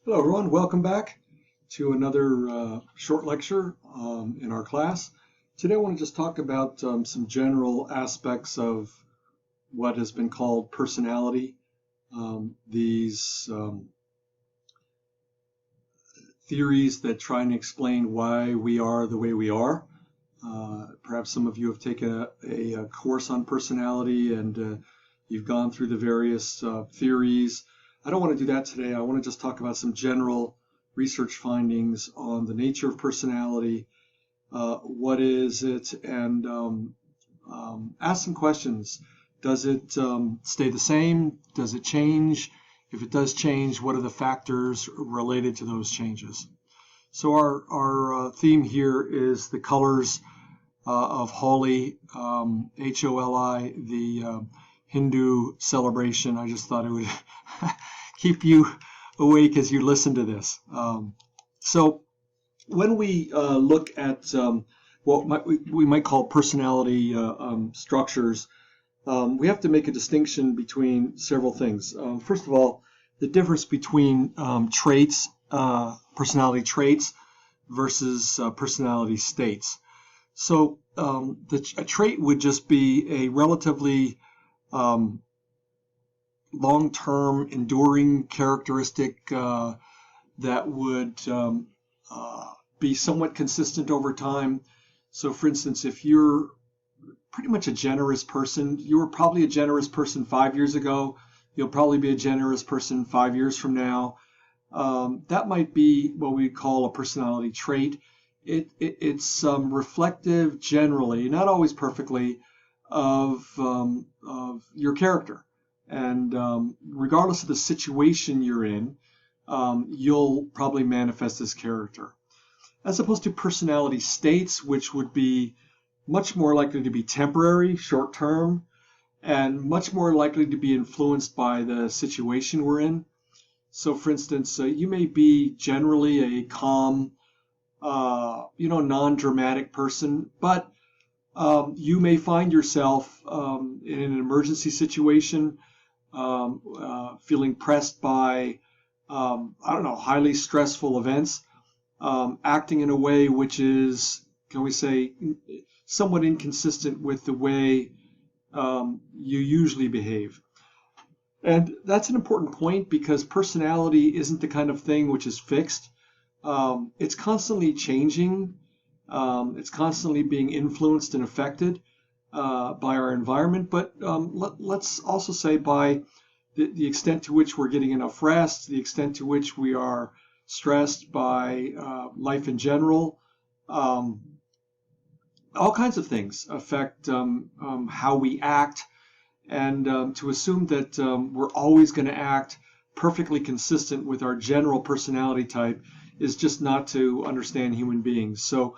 Hello, everyone. Welcome back to another short lecture in our class. Today, I want to just talk about some general aspects of what has been called personality. These theories that try and explain why we are the way we are. Perhaps some of you have taken a course on personality and you've gone through the various theories. I don't want to do that today. I want to just talk about some general research findings on the nature of personality, what is it, and ask some questions. Does it stay the same? Does it change? If it does change, what are the factors related to those changes? So our theme here is the colors of Holi, Holi, the Hindu celebration. I just thought it would keep you awake as you listen to this. So when we look at what we might call personality structures, we have to make a distinction between several things. First of all, the difference between traits, personality traits versus personality states. So a trait would just be a relatively long-term, enduring characteristic that would be somewhat consistent over time. So, for instance, if you're pretty much a generous person, you were probably a generous person 5 years ago, you'll probably be a generous person 5 years from now. That might be what we call a personality trait. It's reflective generally, not always perfectly, of your character. And regardless of the situation you're in, you'll probably manifest this character. As opposed to personality states, which would be much more likely to be temporary, short-term, and much more likely to be influenced by the situation we're in. So, for instance, you may be generally a calm, non-dramatic person, but you may find yourself in an emergency situation, feeling pressed by, highly stressful events, acting in a way which is, can we say, somewhat inconsistent with the way you usually behave. And that's an important point because personality isn't the kind of thing which is fixed. It's constantly changing. It's constantly being influenced and affected by our environment, but let's also say by the extent to which we're getting enough rest, the extent to which we are stressed by life in general. All kinds of things affect how we act, and to assume that we're always going to act perfectly consistent with our general personality type is just not to understand human beings. So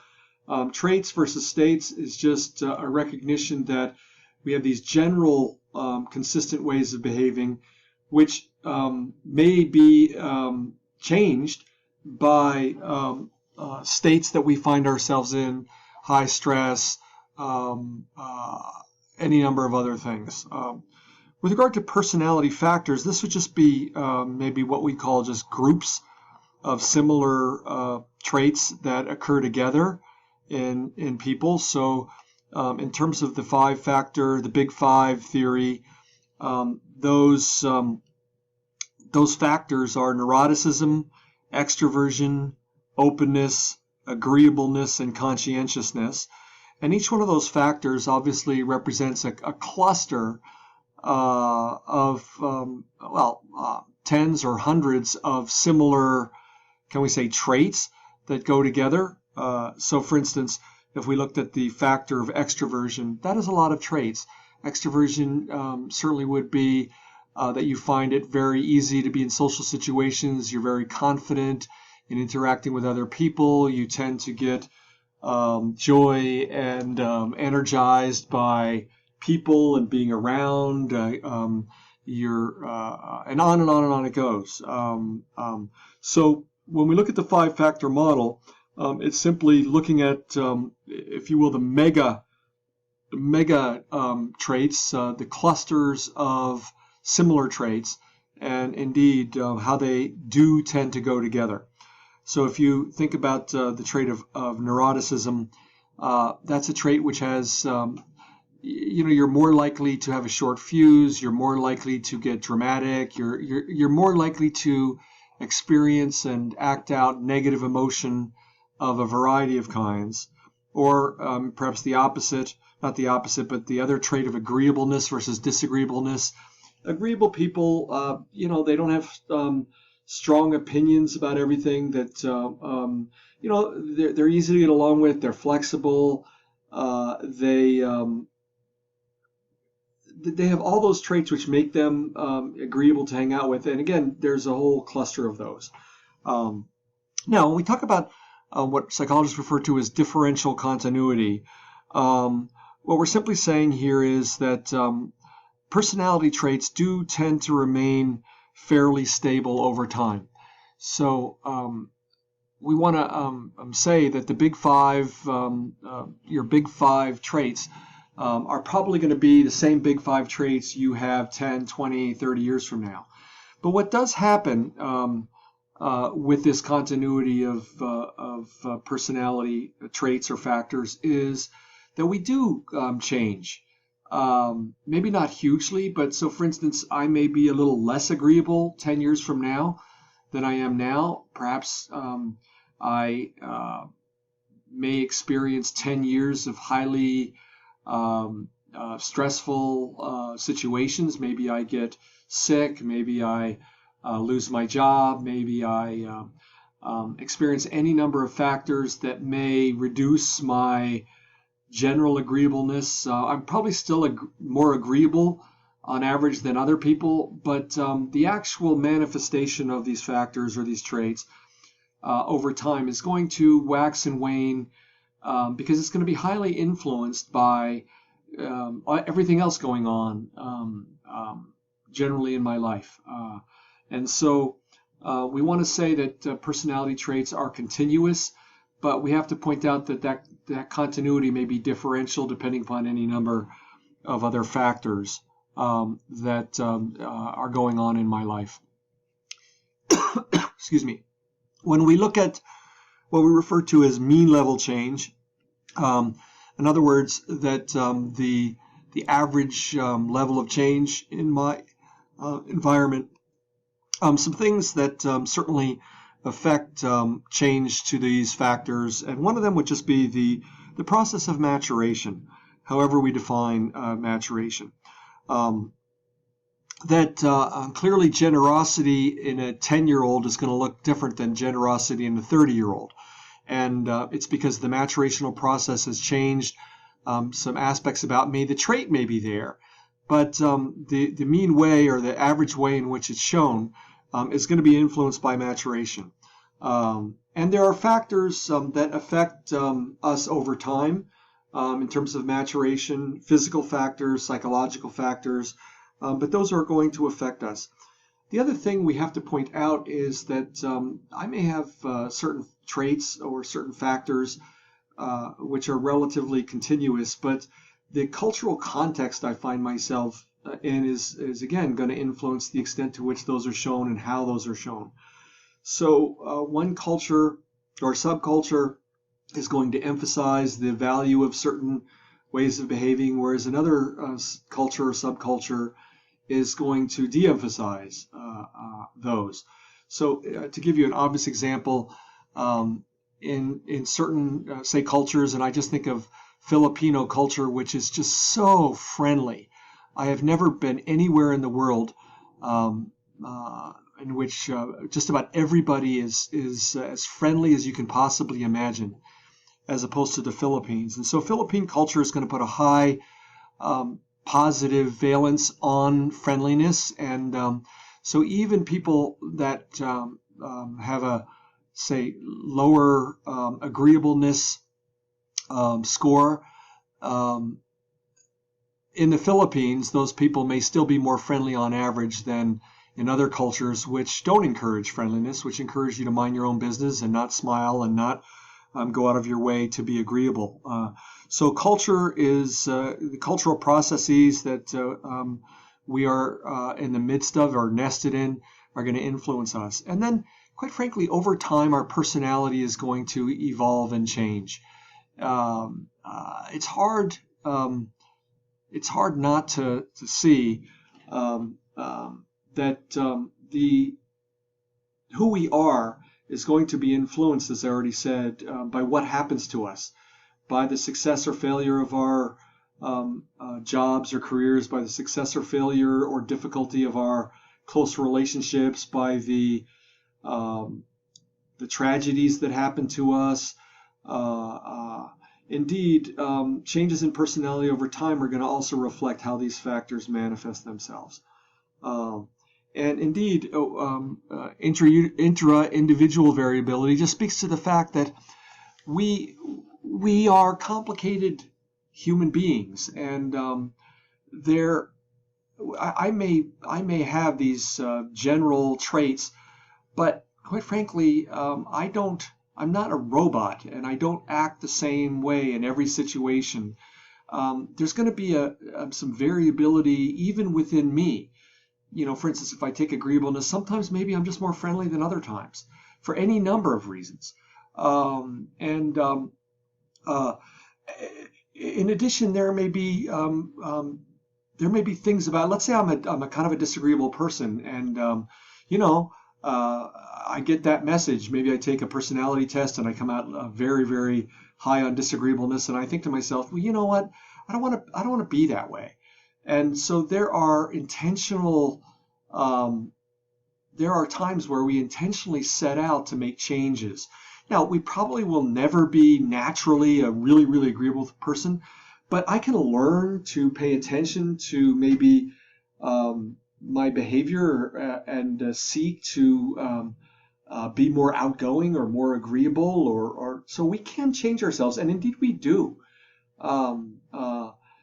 traits versus states is just a recognition that we have these general consistent ways of behaving, which may be changed by states that we find ourselves in, high stress, any number of other things. With regard to personality factors, this would just be maybe what we call just groups of similar traits that occur together in people. So in terms of the the Big Five theory, those factors are neuroticism, extroversion, openness, agreeableness, and conscientiousness. And each one of those factors obviously represents a cluster of tens or hundreds of similar, can we say, traits that go together. So, for instance, if we looked at the factor of extroversion, that is a lot of traits. Extroversion certainly would be that you find it very easy to be in social situations. You're very confident in interacting with other people. You tend to get joy and energized by people and being around. You're and on and on and on it goes. So when we look at the five-factor model, it's simply looking at, if you will, the mega traits, the clusters of similar traits, and indeed how they do tend to go together. So if you think about the trait of neuroticism, that's a trait which has, you're more likely to have a short fuse. You're more likely to get dramatic. You're more likely to experience and act out negative emotion of a variety of kinds, or perhaps the opposite, not the opposite, but the other trait of agreeableness versus disagreeableness. Agreeable people, they don't have strong opinions about everything. That they're easy to get along with. They're flexible. They have all those traits which make them agreeable to hang out with. And again, there's a whole cluster of those. Now, when we talk about what psychologists refer to as differential continuity, what we're simply saying here is that personality traits do tend to remain fairly stable over time. So we want to say that the big five, your big five traits, are probably going to be the same big five traits you have 10, 20, 30 years from now. But what does happen with this continuity of personality traits or factors is that we do change. Maybe not hugely, but so for instance, I may be a little less agreeable 10 years from now than I am now. Perhaps I may experience 10 years of highly stressful situations. Maybe I get sick. Maybe I lose my job. Maybe I experience any number of factors that may reduce my general agreeableness. I'm probably still more agreeable on average than other people, but the actual manifestation of these factors or these traits over time is going to wax and wane because it's going to be highly influenced by everything else going on generally in my life. And so we want to say that personality traits are continuous, but we have to point out that continuity may be differential depending upon any number of other factors that are going on in my life. Excuse me. When we look at what we refer to as mean level change, in other words, that the average level of change in my environment, some things that certainly affect change to these factors, and one of them would just be the process of maturation, however we define maturation. Clearly generosity in a 10-year-old is going to look different than generosity in a 30-year-old. And it's because the maturational process has changed some aspects about me. The trait may be there, but the mean way or the average way in which it's shown is going to be influenced by maturation. And there are factors that affect us over time in terms of maturation, physical factors, psychological factors, but those are going to affect us. The other thing we have to point out is that I may have certain traits or certain factors which are relatively continuous, but the cultural context I find myself in is again going to influence the extent to which those are shown and how those are shown. So one culture or subculture is going to emphasize the value of certain ways of behaving, whereas another culture or subculture is going to de-emphasize those. So to give you an obvious example, in certain, say, cultures, and I just think of Filipino culture, which is just so friendly. I have never been anywhere in the world in which just about everybody is as friendly as you can possibly imagine, as opposed to the Philippines. And so Philippine culture is going to put a high positive valence on friendliness. And so even people that have a, say, lower agreeableness score, in the Philippines, those people may still be more friendly on average than in other cultures which don't encourage friendliness, which encourage you to mind your own business and not smile and not go out of your way to be agreeable. So culture is the cultural processes that we are in the midst of or nested in are going to influence us. And then, quite frankly, over time, our personality is going to evolve and change. It's hard. It's hard not to see that the who we are is going to be influenced, as I already said, by what happens to us, by the success or failure of our jobs or careers, by the success or failure or difficulty of our close relationships, by the tragedies that happen to us. Indeed, changes in personality over time are going to also reflect how these factors manifest themselves. And indeed, intra-individual variability just speaks to the fact that we are complicated human beings, and I may have these general traits, but quite frankly, I'm not a robot, and I don't act the same way in every situation. There's going to be some variability even within me. For instance, if I take agreeableness, sometimes maybe I'm just more friendly than other times, for any number of reasons. In addition, there may be things about, let's say I'm a kind of a disagreeable person, and I get that message. Maybe I take a personality test and I come out very, very high on disagreeableness, and I think to myself, well, you know what? I don't want to be that way. And so there are times where we intentionally set out to make changes. Now, we probably will never be naturally a really, really agreeable person, but I can learn to pay attention to maybe my behavior and seek to be more outgoing or more agreeable, or so we can change ourselves, and indeed we do.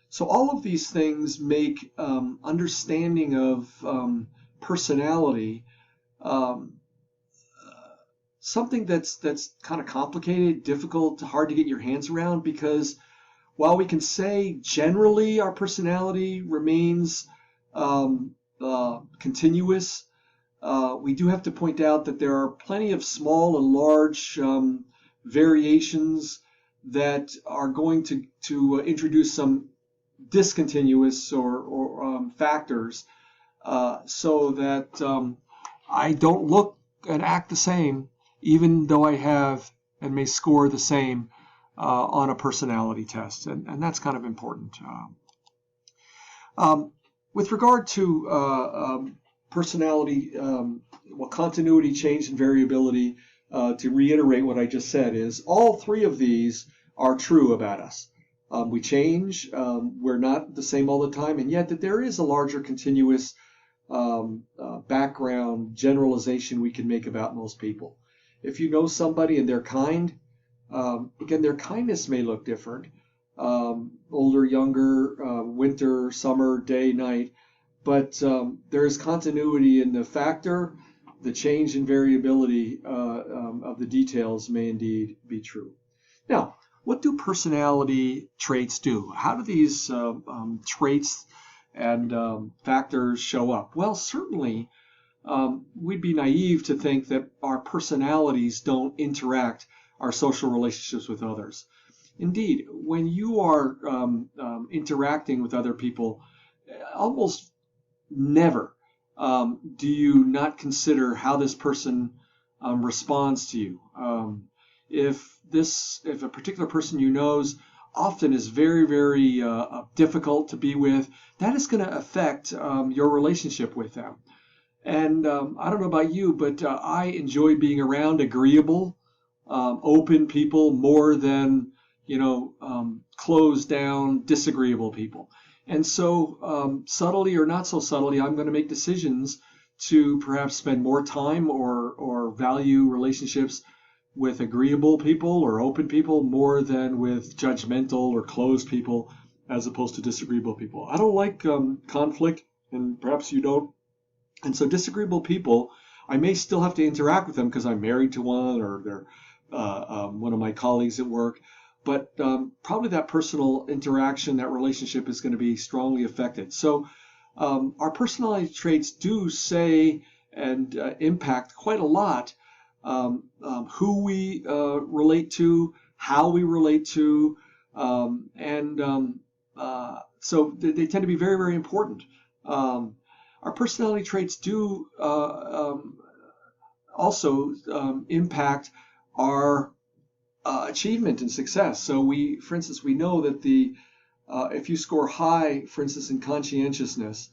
So all of these things make understanding of personality something that's kind of complicated, difficult, hard to get your hands around, because while we can say generally our personality remains continuous, we do have to point out that there are plenty of small and large variations that are going to introduce some discontinuous or factors, so that I don't look and act the same, even though I have and may score the same on a personality test, and that's kind of important. With regard to personality, continuity, change, and variability, to reiterate what I just said, is all three of these are true about us. We change, we're not the same all the time, and yet that there is a larger continuous background generalization we can make about most people. If you know somebody and they're kind, again, their kindness may look different, older, younger, winter, summer, day, night, but there is continuity in the factor. The change and variability of the details may indeed be true. Now, what do personality traits do? How do these traits and factors show up? Well, certainly we'd be naive to think that our personalities don't interact our social relationships with others. Indeed, when you are interacting with other people, almost never do you not consider how this person responds to you. If a particular person you knows often is very, very difficult to be with, that is going to affect your relationship with them. And I don't know about you, but I enjoy being around agreeable, open people more than closed down, disagreeable people. And so subtly or not so subtly, I'm going to make decisions to perhaps spend more time or value relationships with agreeable people or open people more than with judgmental or closed people, as opposed to disagreeable people. I don't like conflict, and perhaps you don't. And so disagreeable people, I may still have to interact with them because I'm married to one, or they're one of my colleagues at work. But probably that personal interaction, that relationship is going to be strongly affected. So Our personality traits do say and impact quite a lot who we relate to, how we relate to, and so they tend to be very, very important. Our personality traits do also impact our achievement and success. So for instance, we know that if you score high, for instance, in conscientiousness,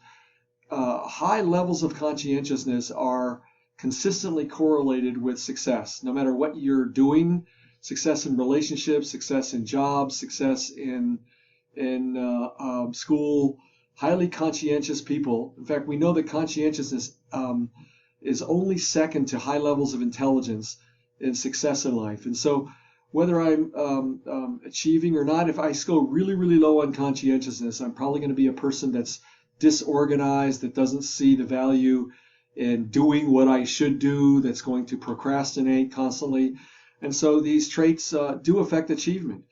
high levels of conscientiousness are consistently correlated with success. No matter what you're doing, success in relationships, success in jobs, success in school, highly conscientious people. In fact, we know that conscientiousness is only second to high levels of intelligence in success in life. And so whether I'm achieving or not, if I score really, really low on conscientiousness, I'm probably going to be a person that's disorganized, that doesn't see the value in doing what I should do, that's going to procrastinate constantly. And so these traits do affect achievement.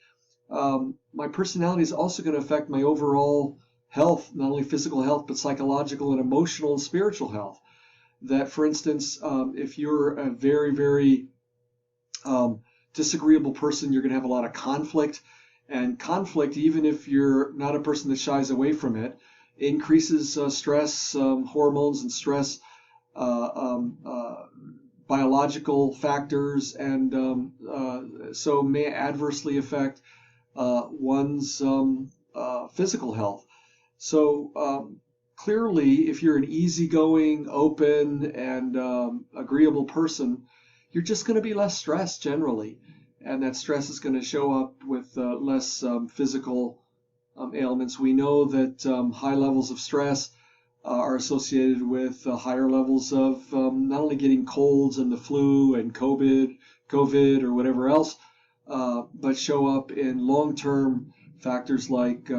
My personality is also going to affect my overall health, not only physical health, but psychological and emotional and spiritual health. That, for instance, if you're a very, very disagreeable person, you're going to have a lot of conflict. And conflict, even if you're not a person that shies away from it, increases stress hormones and stress biological factors, and so may adversely affect one's physical health. So clearly, if you're an easygoing, open, and agreeable person, you're just going to be less stressed generally. And that stress is going to show up with less physical ailments. We know that high levels of stress are associated with higher levels of not only getting colds and the flu and COVID or whatever else, but show up in long-term factors like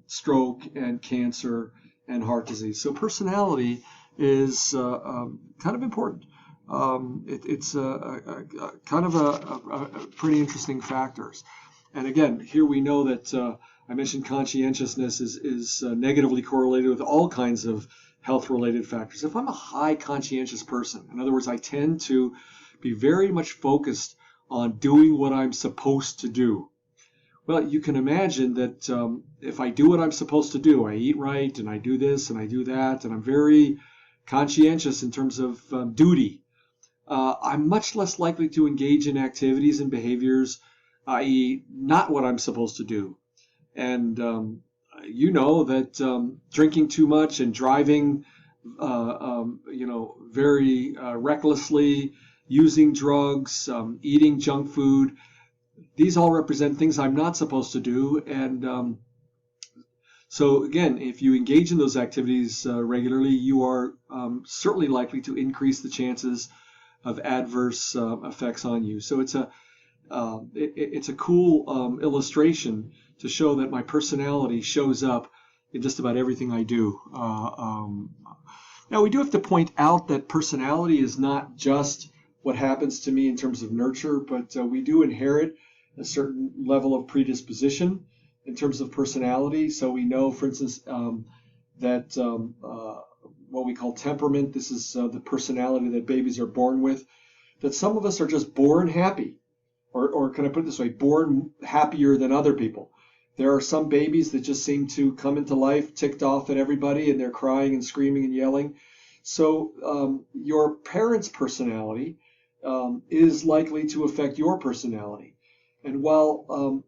stroke and cancer and heart disease. So personality is kind of important. It's kind of a pretty interesting factors. And again, here we know that I mentioned conscientiousness is negatively correlated with all kinds of health-related factors. If I'm a high conscientious person, in other words, I tend to be very much focused on doing what I'm supposed to do. Well, you can imagine that if I do what I'm supposed to do, I eat right and I do this and I do that, and I'm very conscientious in terms of duty, I'm much less likely to engage in activities and behaviors, i.e. not what I'm supposed to do. And you know that drinking too much and driving, very recklessly, using drugs, eating junk food, these all represent things I'm not supposed to do. And so again, if you engage in those activities regularly, you are certainly likely to increase the chances of adverse effects on you. So it's a cool illustration to show that my personality shows up in just about everything I do. Now, we do have to point out that personality is not just what happens to me in terms of nurture, but we do inherit a certain level of predisposition in terms of personality. So we know, for instance, that what we call temperament, this is the personality that babies are born with, that some of us are just born happy. Or can I put it this way, born happier than other people. There are some babies that just seem to come into life ticked off at everybody, and they're crying and screaming and yelling. So your parents' personality is likely to affect your personality. And while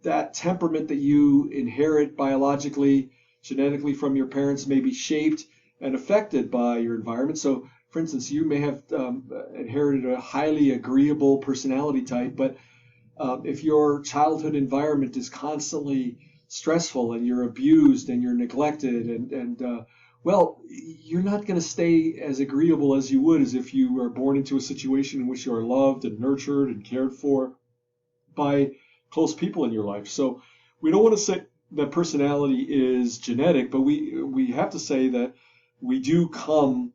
that temperament that you inherit biologically, genetically from your parents may be shaped and affected by your environment. So for instance, you may have inherited a highly agreeable personality type, but if your childhood environment is constantly stressful and you're abused and you're neglected and well, you're not going to stay as agreeable as you would as if you were born into a situation in which you are loved and nurtured and cared for by close people in your life. So we don't want to say that personality is genetic, but we have to say that we do come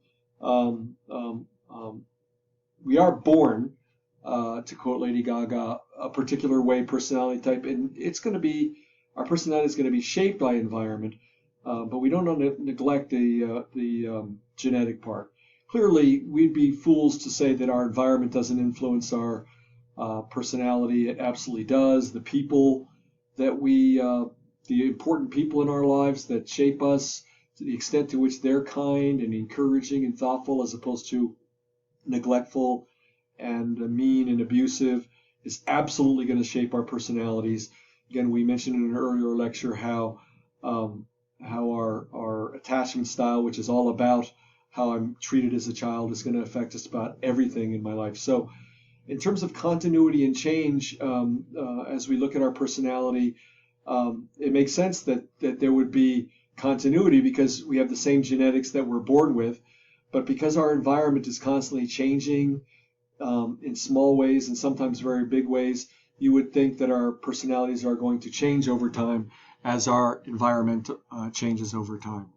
we are born, to quote Lady Gaga, a particular way, personality type, and our personality is going to be shaped by environment, but we don't neglect the genetic part. Clearly, we'd be fools to say that our environment doesn't influence our personality. It absolutely does. The people that the important people in our lives that shape us, to the extent to which they're kind and encouraging and thoughtful as opposed to neglectful and mean and abusive, is absolutely going to shape our personalities. Again, we mentioned in an earlier lecture how our attachment style, which is all about how I'm treated as a child, is going to affect just about everything in my life. So in terms of continuity and change, as we look at our personality, it makes sense that there would be continuity because we have the same genetics that we're born with, but because our environment is constantly changing in small ways and sometimes very big ways, you would think that our personalities are going to change over time as our environment changes over time.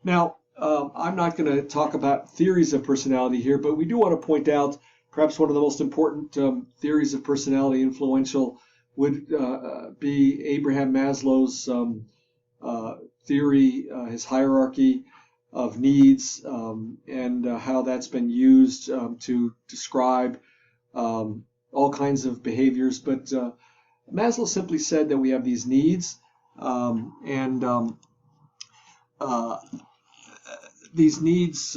Now, I'm not going to talk about theories of personality here, but we do want to point out perhaps one of the most important theories of personality, influential, would be Abraham Maslow's theory, his hierarchy of needs, and how that's been used to describe all kinds of behaviors. But Maslow simply said that we have these needs, and these needs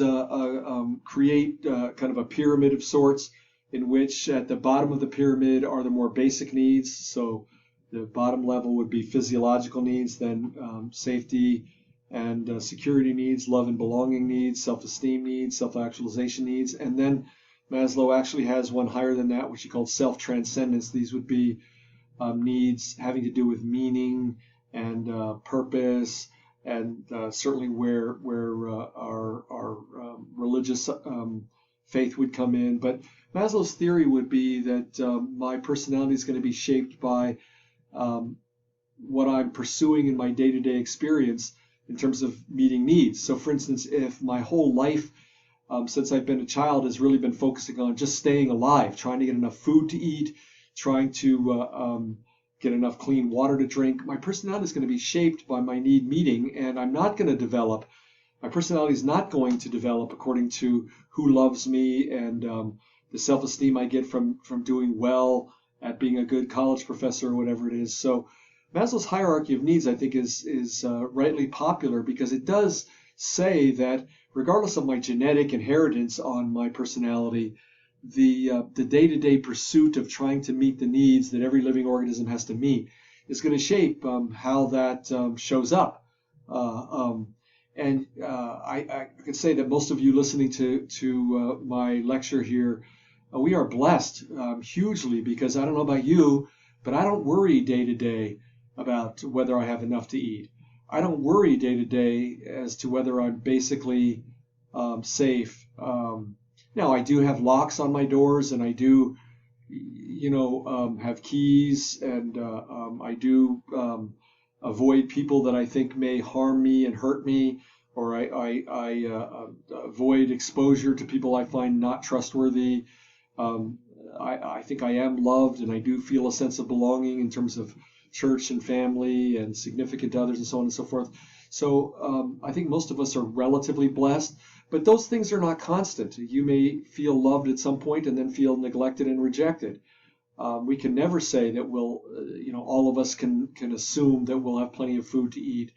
create kind of a pyramid of sorts, in which at the bottom of the pyramid are the more basic needs. So the bottom level would be physiological needs, then safety and security needs, love and belonging needs, self-esteem needs, self-actualization needs. And then Maslow actually has one higher than that, which he called self-transcendence. These would be needs having to do with meaning and purpose, and certainly where our religious faith would come in. But Maslow's theory would be that my personality is going to be shaped by what I'm pursuing in my day-to-day experience in terms of meeting needs. So for instance, if my whole life since I've been a child has really been focusing on just staying alive, trying to get enough food to eat, trying to get enough clean water to drink, my personality is going to be shaped by my need meeting, and I'm not going to develop, my personality is not going to develop according to who loves me and the self-esteem I get from doing well at being a good college professor or whatever it is. So Maslow's hierarchy of needs, I think, is rightly popular because it does say that regardless of my genetic inheritance on my personality, the day-to-day pursuit of trying to meet the needs that every living organism has to meet is going to shape how that shows up. And I could say that most of you listening to my lecture here, we are blessed hugely, because I don't know about you, but I don't worry day to day about whether I have enough to eat. I don't worry day to day as to whether I'm basically safe. Now, I do have locks on my doors, and I do, have keys, and I do avoid people that I think may harm me and hurt me, or I avoid exposure to people I find not trustworthy. I think I am loved, and I do feel a sense of belonging in terms of church and family and significant others and so on and so forth. So I think most of us are relatively blessed, but those things are not constant. You may feel loved at some point and then feel neglected and rejected. We can never say that we'll, all of us can assume that we'll have plenty of food to eat.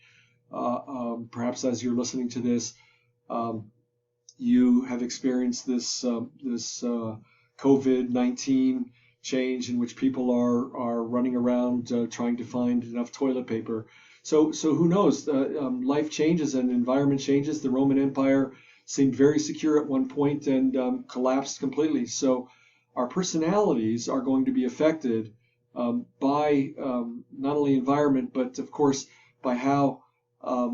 Perhaps as you're listening to this, you have experienced this COVID-19 change in which people are running around trying to find enough toilet paper. So who knows? Life changes and environment changes. The Roman Empire seemed very secure at one point and collapsed completely. So our personalities are going to be affected by not only environment, but of course by how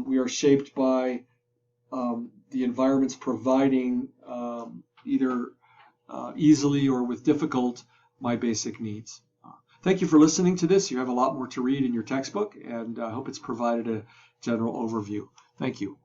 we are shaped by the environments providing either easily or with difficult my basic needs. Thank you for listening to this. You have a lot more to read in your textbook, and I hope it's provided a general overview. Thank you.